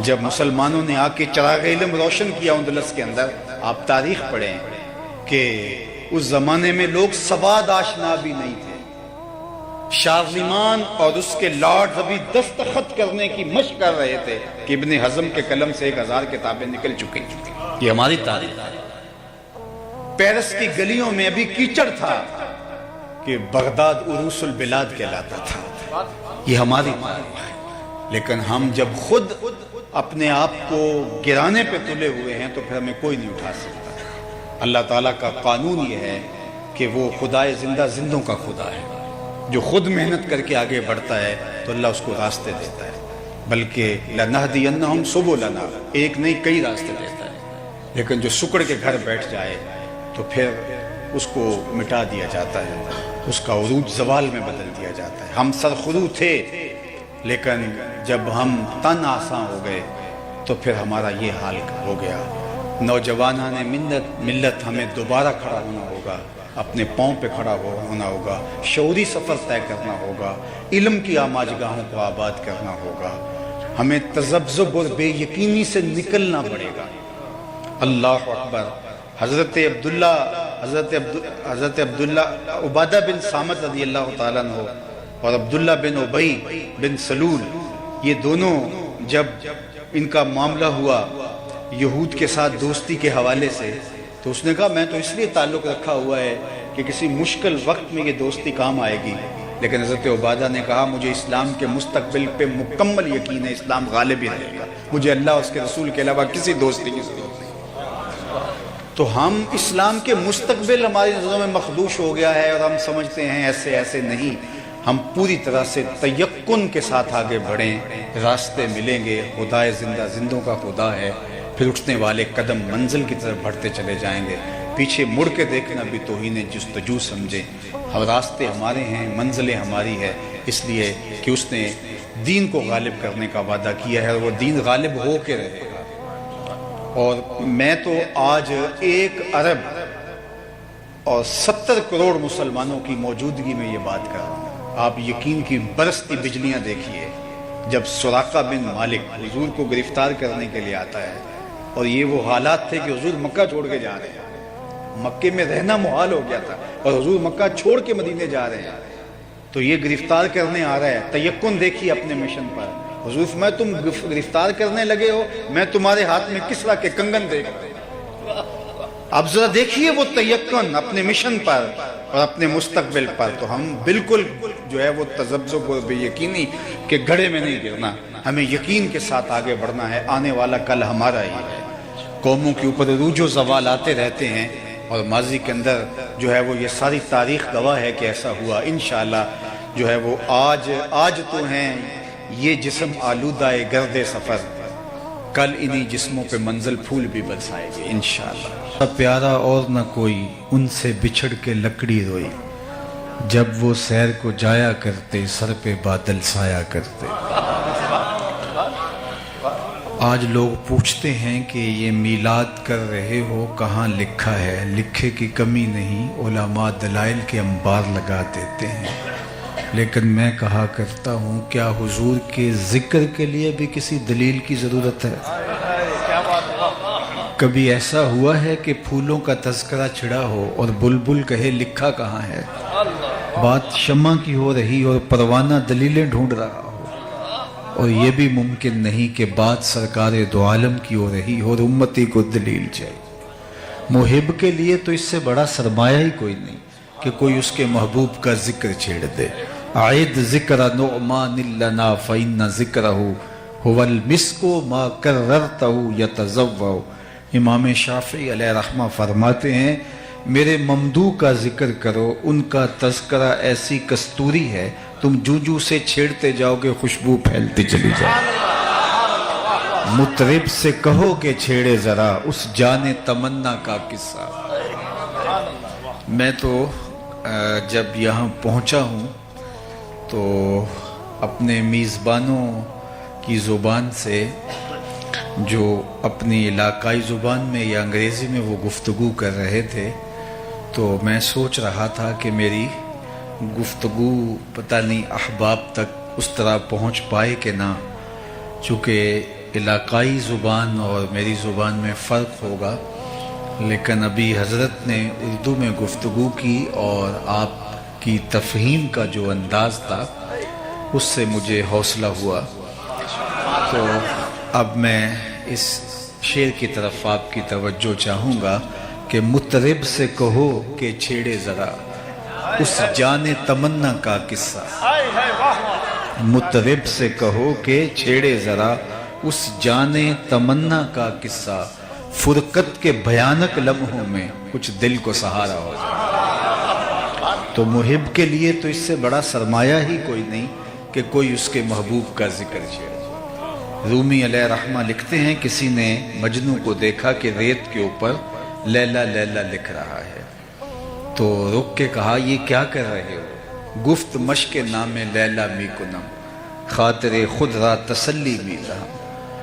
جب مسلمانوں نے آ کے چراغ علم روشن کیا اندلس کے اندر، آپ تاریخ پڑھیں کہ اس زمانے میں لوگ سواد آشنا بھی نہیں تھے۔ شارلمان اور اس کے لارڈز ابھی دستخط کرنے کی مشق کر رہے تھے کہ ابن حزم کے قلم سے 1000 کتابیں نکل چکی۔ یہ ہماری تاریخ ہے۔ پیرس کی گلیوں میں ابھی کیچڑ تھا کہ بغداد عروس البلاد کہلاتا تھا۔ یہ ہماری تاریخ ہے۔ لیکن ہم جب خود اپنے آپ کو گرانے پہ تلے ہوئے ہیں تو پھر ہمیں کوئی نہیں اٹھا سکتا۔ اللہ تعالیٰ کا قانون یہ ہے کہ وہ خدائے زندہ زندوں کا خدا ہے۔ جو خود محنت کر کے آگے بڑھتا ہے تو اللہ اس کو راستے دیتا ہے، بلکہ لَنَهْدِيَنَّهُمْ سُبُلَنَا، ایک نہیں کئی راستے دیتا ہے۔ لیکن جو سکڑ کے گھر بیٹھ جائے تو پھر اس کو مٹا دیا جاتا ہے، اس کا عروج زوال میں بدل دیا جاتا ہے۔ ہم سرخرو تھے، لیکن جب ہم تن آساں ہو گئے تو پھر ہمارا یہ حال ہو گیا۔ نوجوانان ملت ہمیں دوبارہ کھڑا ہونا ہوگا، اپنے پاؤں پہ کھڑا ہونا ہوگا، شعوری سفر طے کرنا ہوگا، علم کی آماج گاہوں کو آباد کرنا ہوگا، ہمیں تذبذب اور بے یقینی سے نکلنا پڑے گا۔ اللہ اکبر۔ حضرت عبداللہ عبادہ بن صامت رضی اللہ تعالیٰ عنہ اور عبداللہ بن ابی بن سلول، یہ دونوں جب ان کا معاملہ ہوا یہود کے ساتھ دوستی کے حوالے سے، تو اس نے کہا میں تو اس لیے تعلق رکھا ہوا ہے کہ کسی مشکل وقت میں یہ دوستی کام آئے گی، لیکن حضرت عبادہ نے کہا مجھے اسلام کے مستقبل پہ مکمل یقین ہے، اسلام غالب ہی رہے گا، مجھے اللہ اور اس کے رسول کے علاوہ کسی دوستی کی ضرورت نہیں۔ تو ہم اسلام کے مستقبل ہماری نظروں میں مخدوش ہو گیا ہے اور ہم سمجھتے ہیں ایسے نہیں۔ ہم پوری طرح سے تیقن کے ساتھ آگے بڑھیں، راستے ملیں گے۔ خدائے زندہ زندوں کا خدا ہے، پھر اٹھنے والے قدم منزل کی طرف بڑھتے چلے جائیں گے۔ پیچھے مڑ کے دیکھنا بھی توہین جستجو سمجھیں۔ ہم راستے ہمارے ہیں، منزلیں ہماری ہے، اس لیے کہ اس نے دین کو غالب کرنے کا وعدہ کیا ہے اور وہ دین غالب ہو کے رہے گا۔ اور میں تو آج 1 ارب اور 70 کروڑ مسلمانوں کی موجودگی میں یہ بات کر رہا ہوں۔ آپ یقین کی برستی بجلیاں دیکھیے جب سراقہ بن مالک حضور کو گرفتار کرنے کے لیے آتا ہے، اور یہ وہ حالات تھے کہ حضور مکہ چھوڑ کے جا رہے ہیں، مکے میں رہنا محال ہو گیا تھا اور حضور مکہ چھوڑ کے مدینے جا رہے ہیں، تو یہ گرفتار کرنے آ رہا ہے۔ تیقن دیکھیے اپنے مشن پر۔ حضور فرمایا تم گرفتار کرنے لگے ہو، میں تمہارے ہاتھ میں کسرا کے کنگن دیکھ رہا ہوں۔ اب ذرا دیکھیے وہ تیقن اپنے مشن پر اور اپنے مستقبل پر۔ تو ہم بالکل جو ہے وہ تذبذب اور بے یقینی کے گڑھے میں نہیں گرنا، ہمیں یقین کے ساتھ آگے بڑھنا ہے۔ آنے والا کل ہمارا ہی ہے۔ قوموں کے اوپر عروج و زوال آتے رہتے ہیں، اور ماضی کے اندر جو ہے وہ یہ ساری تاریخ گواہ ہے کہ ایسا ہوا۔ انشاءاللہ جو ہے وہ آج تو ہیں یہ جسم آلودہ گرد سفر، کل انہی جسموں پہ منزل پھول بھی برسائے گے انشاءاللہ۔ پیارا اور نہ کوئی ان سے بچھڑ کے لکڑی روئی، جب وہ سیر کو جایا کرتے سر پہ بادل سایا کرتے۔ آج لوگ پوچھتے ہیں کہ یہ میلاد کر رہے ہو کہاں لکھا ہے؟ لکھے کی کمی نہیں، علماء دلائل کے انبار لگا دیتے ہیں، لیکن میں کہا کرتا ہوں کیا حضور کے ذکر کے لیے بھی کسی دلیل کی ضرورت ہے؟ کبھی ایسا ہوا ہے کہ پھولوں کا تذکرہ چھڑا ہو اور بلبل کہے لکھا کہاں ہے؟ بات شمع کی ہو رہی اور پروانہ دلیلیں ڈھونڈ رہا ہو، اور یہ بھی ممکن نہیں کہ بات سرکار دو عالم کی ہو رہی اور امتی کو دلیل چاہیے۔ محب کے لیے تو اس سے بڑا سرمایہ ہی کوئی نہیں کہ کوئی اس کے محبوب کا ذکر چھیڑ دے۔ عید ذکر نعمان لنا فإن ذکرہ هو المسک ما کررتہ یتزوع۔ امام شافعی علیہ رحمہ فرماتے ہیں میرے ممدوح کا ذکر کرو، ان کا تذکرہ ایسی کستوری ہے تم جو سے چھیڑتے جاؤ گے خوشبو پھیلتی چلی جائے۔ مطرب سے کہو کہ چھیڑے ذرا اس جان تمنا کا قصہ۔ میں تو جب یہاں پہنچا ہوں تو اپنے میزبانوں کی زبان سے جو اپنی علاقائی زبان میں یا انگریزی میں وہ گفتگو کر رہے تھے، تو میں سوچ رہا تھا کہ میری گفتگو پتہ نہیں احباب تک اس طرح پہنچ پائے کہ نہ، چونکہ علاقائی زبان اور میری زبان میں فرق ہوگا، لیکن ابھی حضرت نے اردو میں گفتگو کی اور آپ کی تفہیم کا جو انداز تھا اس سے مجھے حوصلہ ہوا، تو اب میں اس شعر کی طرف آپ کی توجہ چاہوں گا کہ مطرب سے کہو کہ چھیڑے ذرا اس جان تمنا کا قصہ، مطرب سے کہو کہ چھیڑے ذرا اس جان تمنا کا قصہ، فرقت کے بھیانک لمحوں میں کچھ دل کو سہارا ہو جائے۔ تو محب کے لیے تو اس سے بڑا سرمایہ ہی کوئی نہیں کہ کوئی اس کے محبوب کا ذکر چھیڑے۔ رومی علیہ رحمہ لکھتے ہیں کسی نے مجنو کو دیکھا کہ ریت کے اوپر لیلا لیلا لکھ رہا ہے، تو رک کے کہا یہ کیا کر رہے ہو؟ گفت مشق نام لیلا می کنم خاطر خود را تسلی می رہا،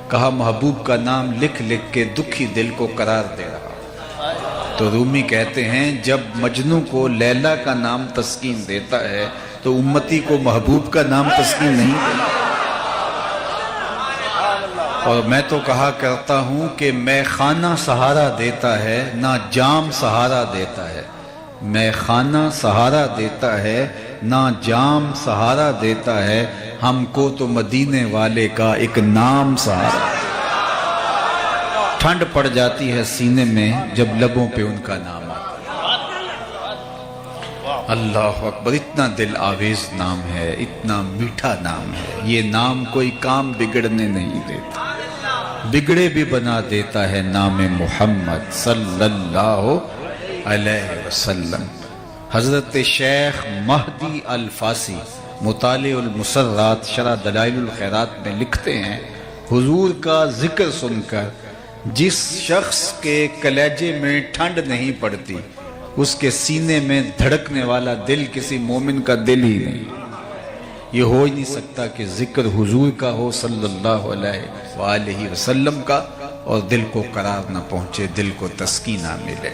کہا محبوب کا نام لکھ لکھ کے دکھی دل کو قرار دے رہا۔ تو رومی کہتے ہیں جب مجنو کو لیلا کا نام تسکین دیتا ہے تو امتی کو محبوب کا نام تسکین نہیں دیتا۔ اور میں تو کہا کرتا ہوں کہ میں خانہ سہارا دیتا ہے نہ جام سہارا دیتا ہے، میں خانہ سہارا دیتا ہے نہ جام سہارا دیتا ہے، ہم کو تو مدینے والے کا ایک نام سہارا۔ ٹھنڈ پڑ جاتی ہے سینے میں جب لبوں پہ ان کا نام آتا ہے۔ اللہ اکبر، اتنا دل آویز نام ہے، اتنا میٹھا نام ہے، یہ نام کوئی کام بگڑنے نہیں دیتا، بگڑے بھی بنا دیتا ہے نام محمد صلی اللہ علیہ وسلم۔ حضرت شیخ مہدی الفاسی مطالع المسرات شرح دلائل الخیرات میں لکھتے ہیں حضور کا ذکر سن کر جس شخص کے کلیجے میں ٹھنڈ نہیں پڑتی اس کے سینے میں دھڑکنے والا دل کسی مومن کا دل ہی نہیں۔ یہ ہو ہی نہیں سکتا کہ ذکر حضور کا ہو صلی اللہ علیہ وآلہ وسلم کا اور دل کو قرار نہ پہنچے، دل کو تسکین نہ ملے۔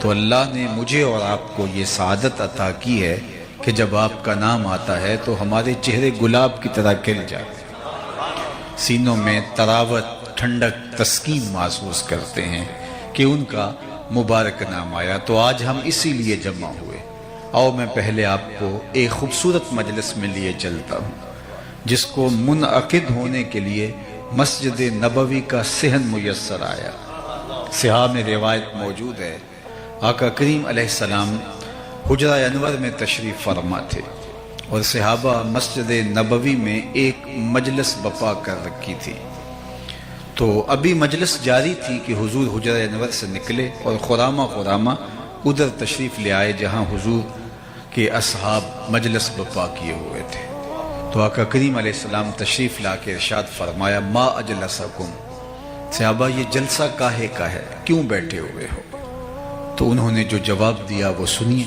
تو اللہ نے مجھے اور آپ کو یہ سعادت عطا کی ہے کہ جب آپ کا نام آتا ہے تو ہمارے چہرے گلاب کی طرح کھل جاتے ہیں، سینوں میں تراوت، ٹھنڈک، تسکین محسوس کرتے ہیں کہ ان کا مبارک نام آیا۔ تو آج ہم اسی لیے جمع ہوئے۔ آؤ میں پہلے آپ کو ایک خوبصورت مجلس میں لیے چلتا ہوں جس کو منعقد ہونے کے لیے مسجد نبوی کا صحن میسر آیا۔ صحاح میں روایت موجود ہے آقا کریم علیہ السلام حجرہ انور میں تشریف فرما تھے اور صحابہ مسجد نبوی میں ایک مجلس بپا کر رکھی تھی۔ تو ابھی مجلس جاری تھی کہ حضور حجرہ انور سے نکلے اور خرامہ ادھر تشریف لے آئے جہاں حضور کے اصحاب مجلس بپا کیے ہوئے تھے۔ تو آقا کریم علیہ السلام تشریف لا کے ارشاد فرمایا ما اجلسکم، صحابہ یہ جلسہ کاہے کا ہے، کیوں بیٹھے ہوئے ہو؟ تو انہوں نے جو جواب دیا وہ سنیے۔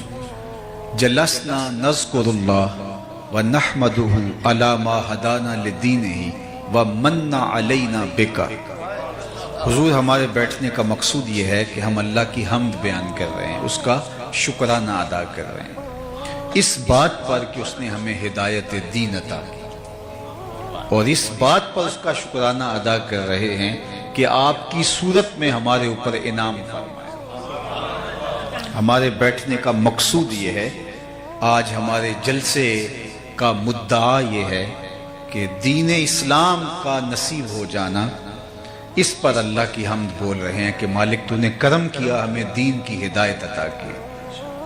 جلسنا نذکر اللہ ونحمدہ علی ما ہدانا لدینہ ومن علینا بکا۔ حضور ہمارے بیٹھنے کا مقصود یہ ہے کہ ہم اللہ کی حمد بیان کر رہے ہیں، اس کا شکرانہ ادا کر رہے ہیں اس بات پر کہ اس نے ہمیں ہدایت دین عطا کی، اور اس بات پر اس کا شکرانہ ادا کر رہے ہیں کہ آپ کی صورت میں ہمارے اوپر انعام فرمایا۔ ہمارے بیٹھنے کا مقصود یہ ہے، آج ہمارے جلسے کا مدعا یہ ہے کہ دین اسلام کا نصیب ہو جانا، اس پر اللہ کی حمد بول رہے ہیں کہ مالک تو نے کرم کیا، ہمیں دین کی ہدایت عطا کی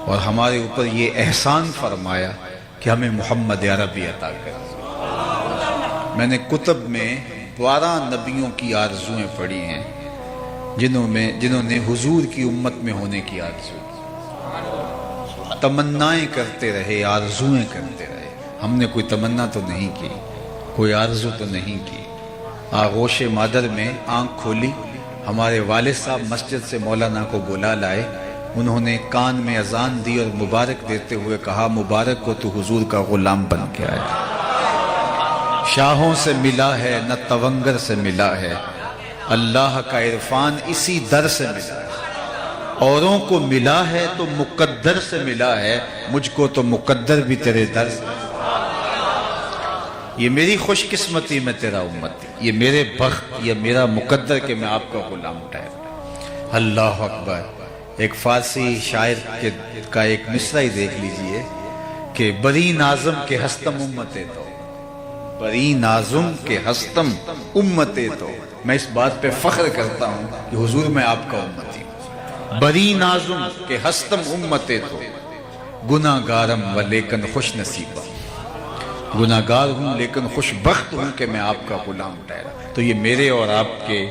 اور ہمارے اوپر یہ احسان فرمایا کہ ہمیں محمد عربی عطا کر۔ میں نے کتب میں 12 نبیوں کی آرزویں پڑھی ہیں جنہوں نے حضور کی امت میں ہونے کی آرزو کی، تمنائیں کرتے رہے، آرزویں کرتے رہے۔ ہم نے کوئی تمنا تو نہیں کی، کوئی آرزو تو نہیں کی۔ آغوش مادر میں آنکھ کھولی، ہمارے والد صاحب مسجد سے مولانا کو بلا لائے، انہوں نے کان میں اذان دی اور مبارک دیتے ہوئے کہا مبارک ہو تو حضور کا غلام بن کے آیا۔ شاہوں سے ملا ہے نہ تونگر سے ملا ہے، اللہ کا عرفان اسی در سے ملا ہے۔ اوروں کو ملا ہے تو مقدر سے ملا ہے، مجھ کو تو مقدر بھی تیرے در سے۔ یہ میری خوش قسمتی میں تیرا امتی، یہ میرے بخت، یہ میرا مقدر کہ میں آپ کا غلام ٹھہرا۔ اللہ اکبر۔ ایک فارسی شاعر کا ایک مصرع ہی دیکھ لیجئے کہ بری نازم کے ہستم امتے تو، بری نازم کے ہستم امتے تو، میں اس بات پہ فخر کرتا ہوں کہ حضور میں آپ کا امتی ہوں۔ بری نازم کے ہستم امتے تو، گناہ گارم و لیکن خوش نصیبہ، گناہ گار ہوں لیکن خوش بخت ہوں کہ میں آپ کا غلام ٹھہرا۔ تو یہ میرے اور آپ کے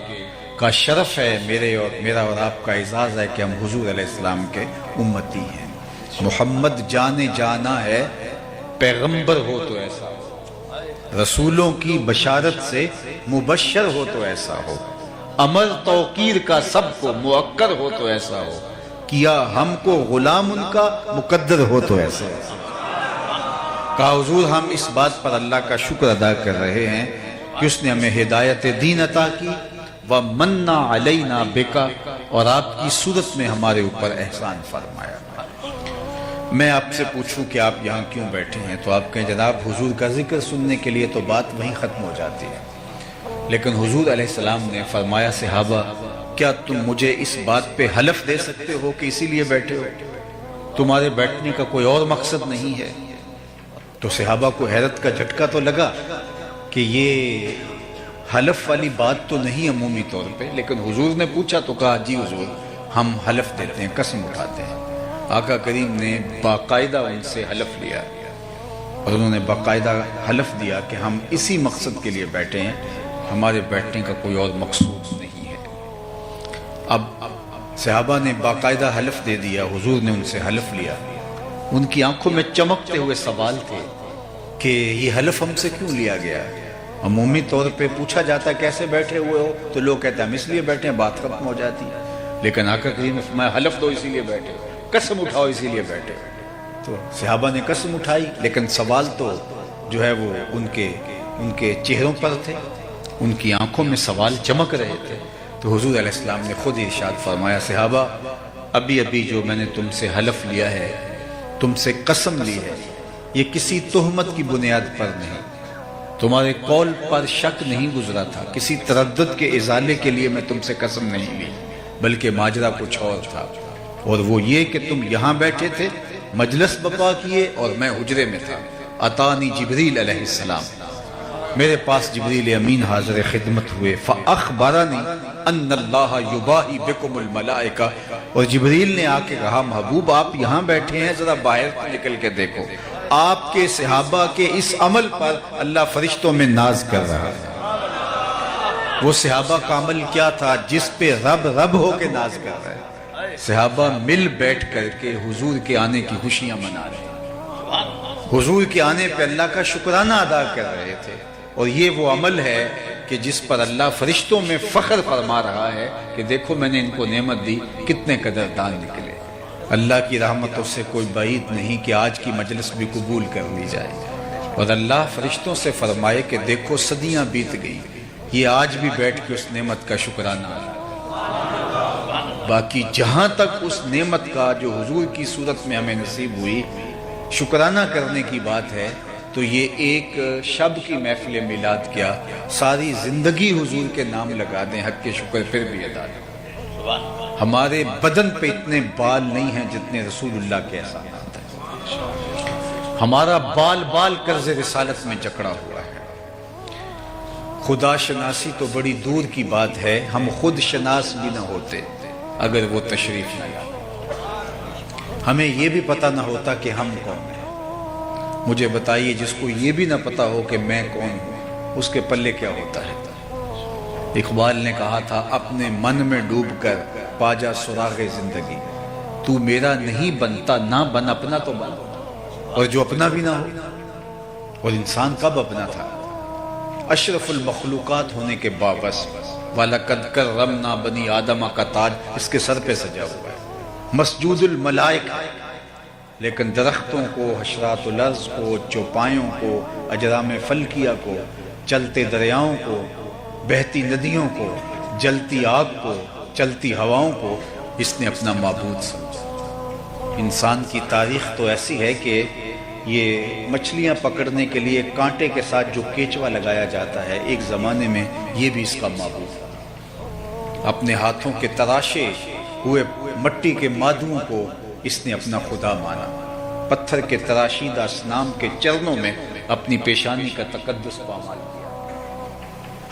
کا شرف ہے، میرا اور آپ کا اعزاز ہے کہ ہم حضور علیہ السلام کے امتی ہیں۔ محمد جانے جانا ہے، پیغمبر ہو تو ایسا ہو، رسولوں کی بشارت سے مبشر ہو تو ایسا ہو، امر توقیر کا سب کو مؤکر ہو تو ایسا ہو، کیا ہم کو غلام ان کا مقدر ہو تو ایسا ہو۔ کہا حضور ہم اس بات پر اللہ کا شکر ادا کر رہے ہیں کہ اس نے ہمیں ہدایت دین عطا کی، وَمَنَّ عَلَيْنَا بِكَ، اور آپ کی صورت میں ہمارے اوپر احسان فرمایا۔ میں آپ سے پوچھوں کہ آپ یہاں کیوں بیٹھے ہیں تو آپ کہیں جناب حضور کا ذکر سننے کے لیے تو بات وہیں ختم ہو جاتی ہے، لیکن حضور علیہ السلام نے فرمایا صحابہ کیا تم مجھے اس بات پہ حلف دے سکتے ہو کہ اسی لیے بیٹھے ہو، تمہارے بیٹھنے کا کوئی اور مقصد نہیں ہے؟ تو صحابہ کو حیرت کا جھٹکا تو لگا کہ یہ حلف والی بات تو نہیں عمومی طور پہ، لیکن حضور نے پوچھا تو کہا جی حضور ہم حلف دیتے ہیں، قسم اٹھاتے ہیں۔ آقا کریم نے باقاعدہ ان سے حلف لیا اور انہوں نے باقاعدہ حلف دیا کہ ہم اسی مقصد کے لیے بیٹھے ہیں، ہمارے بیٹھنے کا کوئی اور مقصود نہیں ہے۔ اب صحابہ نے باقاعدہ حلف دے دیا، حضور نے ان سے حلف لیا، ان کی آنکھوں میں چمکتے ہوئے سوال تھے کہ یہ حلف ہم سے کیوں لیا گیا؟ عمومی طور پہ پوچھا جاتا کیسے بیٹھے ہوئے ہو تو لوگ کہتے ہیں ہم اس لیے بیٹھے ہیں، بات ختم ہو جاتی ہے، لیکن آقا کریم نے فرمایا حلف دو اسی لیے بیٹھے، قسم اٹھاؤ اسی لیے بیٹھے۔ تو صحابہ نے قسم اٹھائی، لیکن سوال تو جو ہے وہ ان کے چہروں پر تھے، ان کی آنکھوں میں سوال چمک رہے تھے۔ تو حضور علیہ السلام نے خود ارشاد فرمایا صحابہ ابھی ابھی جو میں نے تم سے حلف لیا ہے، تم سے قسم لی ہے، یہ کسی تہمت کی بنیاد پر نہیں، تمہارے قول پر شک نہیں گزرا تھا، کسی تردد کے ازالے کے لیے میں تم سے قسم نہیں لی، بلکہ ماجرا کچھ اور تھا، اور وہ یہ کہ تم یہاں بیٹھے تھے، مجلس بپا کیے اور میں حجرے میں تھا۔ اتانی جبریل علیہ السلام، میرے پاس جبریل امین حاضر خدمت ہوئے، فاخبرنی ان اللہ یباہی بکم الملائکہ، اور جبریل نے آ کے کہا محبوب آپ یہاں بیٹھے ہیں، ذرا باہر نکل کے دیکھو، آپ کے صحابہ کے اس عمل پر اللہ فرشتوں میں ناز کر رہا ہے۔ وہ صحابہ کا عمل کیا تھا جس پہ رب رب ہو کے ناز کر رہا ہے؟ صحابہ مل بیٹھ کر کے حضور کے آنے کی خوشیاں منا رہے ہیں، حضور کے آنے پہ اللہ کا شکرانہ ادا کر رہے تھے، اور یہ وہ عمل ہے کہ جس پر اللہ فرشتوں میں فخر فرما رہا ہے کہ دیکھو میں نے ان کو نعمت دی، کتنے قدردان نکلے۔ اللہ کی رحمتوں سے کوئی بعید نہیں کہ آج کی مجلس بھی قبول کر لی جائے، اور اللہ فرشتوں سے فرمائے کہ دیکھو صدیاں بیت گئی، یہ آج بھی بیٹھ کے اس نعمت کا شکرانہ ہے۔ باقی جہاں تک اس نعمت کا جو حضور کی صورت میں ہمیں نصیب ہوئی شکرانہ کرنے کی بات ہے، تو یہ ایک شب کی محفل میلاد کیا، ساری زندگی حضور کے نام لگا دیں، حق کے شکر پھر بھی ادا دیں۔ ہمارے بدن پہ اتنے بال نہیں ہیں جتنے رسول اللہ کے احسانات ہیں، ہمارا بال بال قرض رسالت میں جکڑا ہوا ہے۔ خدا شناسی تو بڑی دور کی بات ہے، ہم خود شناس بھی نہ ہوتے اگر وہ تشریف نہ لاتے، ہمیں یہ بھی پتہ نہ ہوتا کہ ہم کون ہیں۔ مجھے بتائیے جس کو یہ بھی نہ پتا ہو کہ میں کون ہوں، اس کے پلے کیا ہوتا ہے؟ اقبال نے کہا تھا اپنے من میں ڈوب کر پا جا سراغ زندگی، تو میرا نہیں بنتا نہ بن اپنا تو بن، اور جو اپنا بھی نہ ہو، اور انسان کب اپنا تھا؟ اشرف المخلوقات ہونے کے باوجود وَلَقَدْ كَرَّمْنَا بَنِي آدَمَ کا تاج اس کے سر پہ سجا ہوا ہے، مسجود الملائکہ، لیکن درختوں کو، حشرات الارض کو، چوپایوں کو، اجرام فلکیہ کو، چلتے دریاؤں کو، بہتی ندیوں کو، جلتی آگ کو، چلتی ہواؤں کو اس نے اپنا معبود سمجھا۔ انسان کی تاریخ تو ایسی ہے کہ یہ مچھلیاں پکڑنے کے لیے کانٹے کے ساتھ جو کیچوا لگایا جاتا ہے، ایک زمانے میں یہ بھی اس کا معبود تھا۔ اپنے ہاتھوں کے تراشے ہوئے مٹی کے مادوں کو اس نے اپنا خدا مانا۔ پتھر کے تراشیدہ اصنام کے چرنوں میں اپنی پیشانی کا تقدس پامال کیا،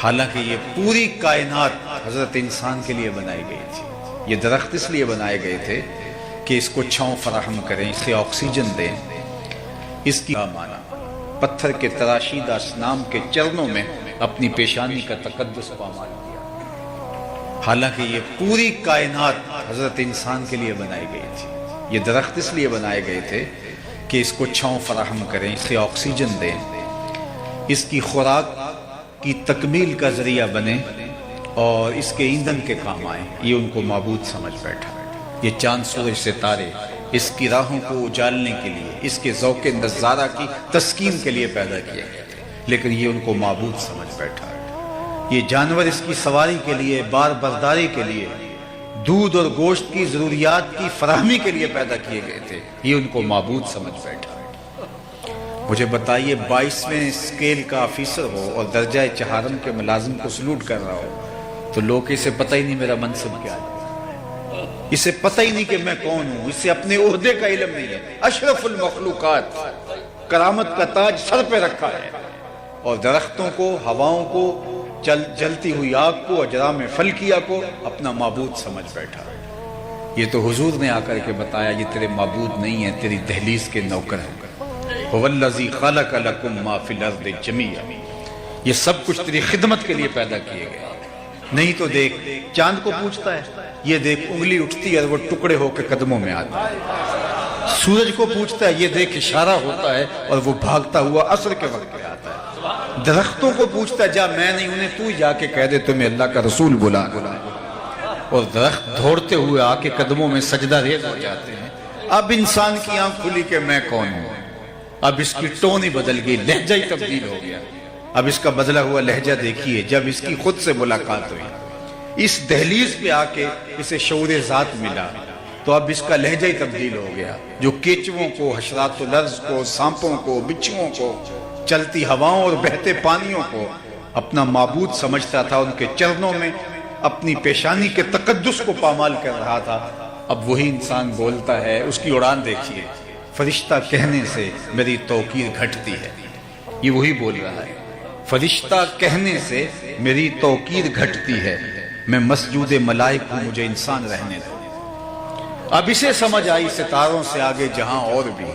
حالانکہ یہ پوری کائنات حضرت انسان کے لیے بنائی گئی تھی۔ یہ درخت اس لیے بنائے گئے تھے کہ اس کو چھاؤں فراہم کریں، اسے آکسیجن دیں، اس کی مانا۔ پتھر کے تراشیدہ اصنام کے چرنوں میں اپنی پیشانی کا تقدس پامال کیا، حالانکہ یہ پوری کائنات حضرت انسان کے لیے بنائی گئی تھی۔ یہ درخت اس لیے بنائے گئے تھے کہ اس کو چھاؤں فراہم کریں، اسے آکسیجن دیں، اس کی خوراک کی تکمیل کا ذریعہ بنے اور اس کے ایندھن کے کام آئیں۔ یہ ان کو معبود سمجھ بیٹھا۔ یہ چاند سورج ستارے اس کی راہوں کو اجالنے کے لیے، اس کے ذوق نظارہ کی تسکین کے لیے پیدا کیے گئے تھے، لیکن یہ ان کو معبود سمجھ بیٹھا۔ یہ جانور اس کی سواری کے لیے، بار برداری کے لیے، دودھ اور گوشت کی ضروریات کی فراہمی کے لیے پیدا کیے گئے تھے، یہ ان کو معبود سمجھ بیٹھا۔ مجھے بتائیے 22ویں اسکیل کا آفیسر ہو اور درجہ چہارم کے ملازم کو سلوٹ کر رہا ہو تو لوگ اسے پتہ ہی نہیں میرا منصب کیا ہے، اسے پتہ ہی نہیں کہ میں کون ہوں، اسے اپنے عہدے کا علم نہیں ہے۔ اشرف المخلوقات، کرامت کا تاج سر پہ رکھا ہے، اور درختوں کو، ہواؤں کو، جلتی ہوئی آگ کو، اجرام فلکیہ کو اپنا معبود سمجھ بیٹھا۔ یہ تو حضور نے آ کر کے بتایا یہ تیرے معبود نہیں ہیں، تیری دہلیز کے نوکر ہیں۔ هو الذی خلق لکم ما فی الارض جمیعا، یہ سب کچھ تیری خدمت کے لیے پیدا کیے گئے۔ نہیں تو دیکھ، چاند کو پوچھتا ہے، یہ دیکھ انگلی اٹھتی ہے اور وہ ٹکڑے ہو کے قدموں میں آتا ہے۔ سورج کو پوچھتا ہے، یہ دیکھ اشارہ ہوتا ہے اور وہ بھاگتا ہوا عصر کے وقت پہ آتا ہے۔ درختوں کو پوچھتا ہے، جا میں نہیں، انہیں تو ہی جا کے کہہ دے تمہیں اللہ کا رسول بلا، اور درخت دوڑتے ہوئے آ کے قدموں میں سجدہ ریز ہو جاتے ہیں۔ اب انسان کی آنکھ کھلی کہ میں کون ہوں۔ اب اس کی ٹون ہی بدل گئی، لہجہ ہی تبدیل ہو گیا۔ اب اس کا بدلا ہوا لہجہ دیکھیے، جب اس کی خود سے ملاقات ہوئی، اس دہلیز پہ آ کے اسے شعور ذات ملا، تو اب اس کا لہجہ ہی تبدیل ہو گیا۔ جو کیچووں کو، حشرات الارض کو، سانپوں کو، بچھوؤں کو، چلتی ہواؤں اور بہتے پانیوں کو اپنا معبود سمجھتا تھا، ان کے چرنوں میں اپنی پیشانی کے تقدس کو پامال کر رہا تھا، اب وہی انسان بولتا ہے۔ اس کی اڑان دیکھیے، فرشتہ کہنے سے میری توقیر گھٹتی ہے، یہ وہی بول رہا ہے۔ فرشتہ کہنے سے میری توقیر گھٹتی ہے، میں مسجود ملائک ہوں، مجھے انسان رہنے دو۔ اب اسے سمجھ آئی ستاروں سے آگے جہاں اور بھی،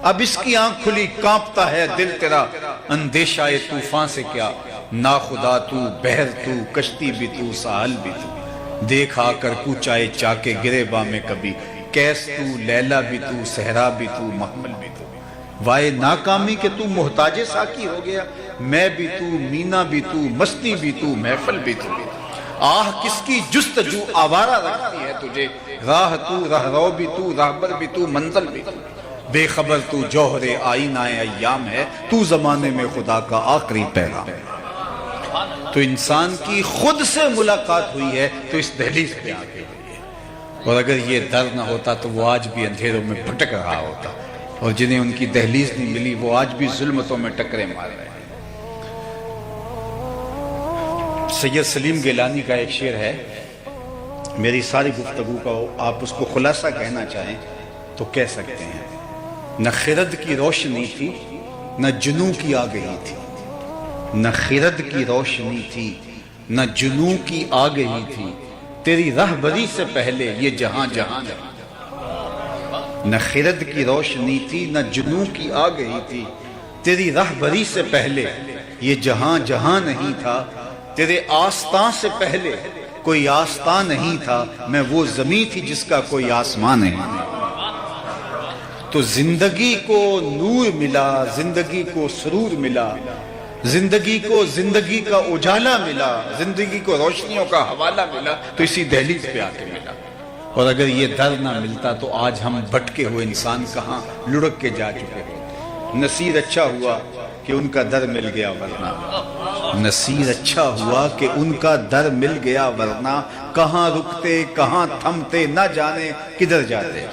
اب اس کی آنکھ کھلی، کانپتا ہے دل تیرا اندیشہ طوفان سے کیا، ناخدا تو، بحر تو، کشتی بھی تو، ساحل بھی تو، دیکھ آ کر کوچائے چاکے گرے میں کبھی، کیس تو، لیلا بھی تو، صحرا بھی تو، محمل بھی تو، وائے ناکامی کہ تو محتاج ساکی ہو گیا، میں بھی تو، مینا بھی تو، مستی بھی تو، محفل بھی تو، آہ کس کی جستجو آوارہ رکھتی ہے تجھے، راہ تو، رہرو بھی تو، راہبر بھی تو، منزل بھی تو، بے خبر تو جوہر آئینہ ایام ہے، تو زمانے میں خدا کا آخری پیغام ہے۔ تو انسان کی خود سے ملاقات ہوئی ہے تو اس دہلیز پہ آ کے ہوئی ہے، اور اگر یہ در نہ ہوتا تو وہ آج بھی اندھیروں میں بھٹک رہا ہوتا، اور جنہیں ان کی دہلیز نہیں ملی وہ آج بھی ظلمتوں میں ٹکرے مار رہے ہیں۔ سید سلیم گیلانی کا ایک شعر ہے، میری ساری گفتگو کا آپ اس کو خلاصہ کہنا چاہیں تو کہہ سکتے ہیں، نہ خرد کی روشنی تھی، نہ جنوں کی آ گئی تھی، نہ خرد کی روشنی تھی، نہ جنوں کی آ گئی تھی، تیری رہبری سے پہلے یہ جہاں جہاں نہ خرد کی روشنی تھی، نہ جنوں کی آ گئی تھی، تیری رہبری سے پہلے یہ جہاں جہاں نہیں تھا، تیرے آستان سے پہلے کوئی آستان نہیں تھا، میں وہ زمین تھی جس کا کوئی آسمان نہیں۔ تو زندگی کو نور ملا، زندگی کو سرور ملا، زندگی کو زندگی کا اجالا ملا، زندگی کو روشنیوں کا حوالہ ملا، تو اسی دہلیز پہ آ کے ملا۔ اور اگر یہ در نہ ملتا تو آج ہم بھٹکے ہوئے انسان کہاں لڑک کے جا چکے ہوتے۔ نصیر اچھا ہوا کہ ان کا در مل گیا ورنہ، نصیر اچھا ہوا کہ ان کا در مل گیا ورنہ، کہاں رکتے کہاں تھمتے نہ جانے کدھر جاتے۔